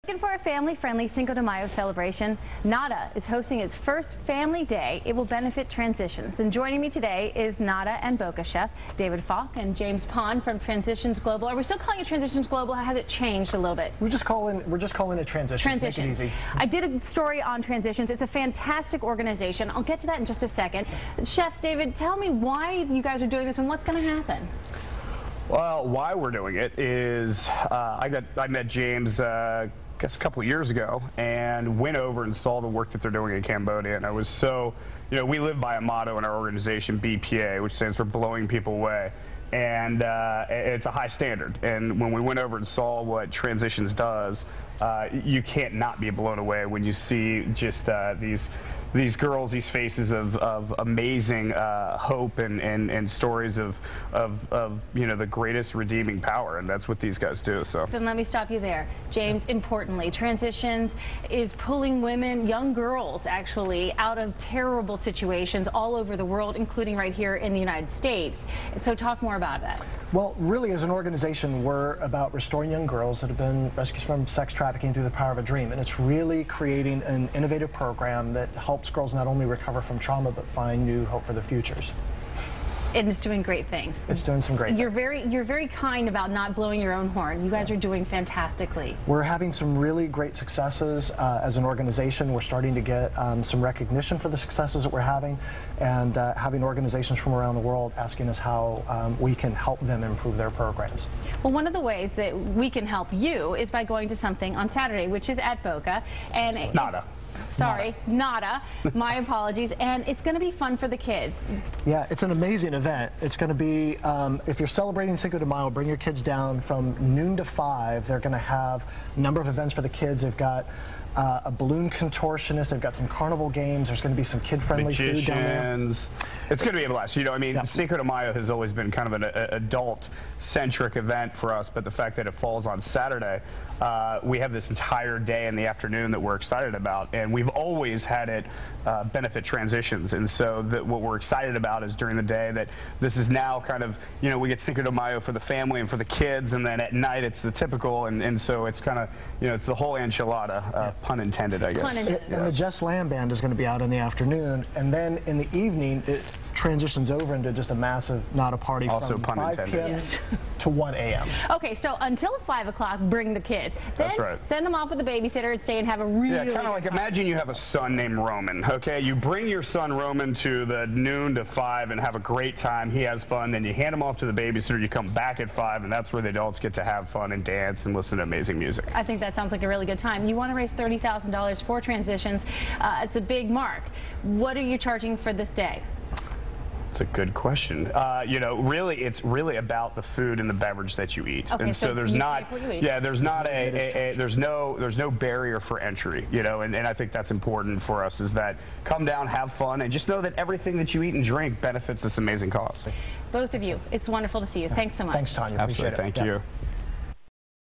Looking for a family-friendly Cinco de Mayo celebration? Nada is hosting its first family day. It will benefit Transitions. And joining me today is Nada and Boca chef David Falk and James Pond from Transitions Global. Are we still calling it Transitions Global? Has it changed a little bit? We're just calling it Transitions. Transitions. Make it easy. I did a story on Transitions. It's a fantastic organization. I'll get to that in just a second. Chef David, tell me why you guys are doing this and what's going to happen. Well, why we're doing it is I met James I guess a couple of years ago and went over and saw the work that they're doing in Cambodia, and I was so, we live by a motto in our organization, BPA, which stands for blowing people away, and it's a high standard. And when we went over and saw what Transitions does, you can't not be blown away when you see just these girls, these faces of amazing hope and stories of the greatest redeeming power, and that's what these guys do. So then let me stop you there, James. Importantly, Transitions is pulling women, young girls actually, out of terrible situations all over the world, including right here in the United States. So talk more about that. Well, really, as an organization, we're about restoring young girls that have been rescued from sex trafficking through the power of a dream, and it's really creating an innovative program that helps girls not only recover from trauma but find new hope for their futures. And it's doing great things. It's doing some great things. You're very kind about not blowing your own horn. You guys are doing fantastically. We're having some really great successes as an organization. We're starting to get some recognition for the successes that we're having, and having organizations from around the world asking us how we can help them improve their programs. Well, one of the ways that we can help you is by going to something on Saturday, which is at Boca. And Nada. Sorry, Nada. My apologies. And it's going to be fun for the kids. Yeah, it's an amazing event. It's going to be, if you're celebrating Cinco de Mayo, bring your kids down from noon to 5. They're going to have a number of events for the kids. They've got a balloon contortionist. They've got some carnival games. There's going to be some kid-friendly food down there. It's going to be a blast. Cinco de Mayo has always been kind of an adult-centric event for us, but the fact that it falls on Saturday, we have this entire day in the afternoon that we're excited about, and we've always had it benefit Transitions. And so what we're excited about is during the day that this is now kind of, we get Cinco de Mayo for the family and for the kids, and then at night it's the typical, and so it's kind of, it's the whole enchilada, pun intended, I guess. Pun intended. And the Jess Lamb Band is going to be out in the afternoon, and then in the evening it transitions over into just a massive Nada party also from pun 5 intended. p.m. Yes. to 1 a.m. Okay, so until 5 o'clock, bring the kids. Then That's right. Send them off with a babysitter and stay and have a really kind of like, imagine you have a son named Roman, okay? You bring your son Roman to the noon to 5 and have a great time. He has fun. Then you hand him off to the babysitter. You come back at 5, and that's where the adults get to have fun and dance and listen to amazing music. I think that sounds like a really good time. You want to raise $30,000 for Transitions. It's a big mark. What are you charging for this day? That's a good question. Really, it's really about the food and the beverage that you eat, okay, and so there's not, there's no barrier for entry, and I think that's important for us. Is that come down, have fun, and just know that everything that you eat and drink benefits this amazing cause. Both of you, it's wonderful to see you. Thanks so much. Thanks, Tanya. Absolutely, Appreciate it. thank you.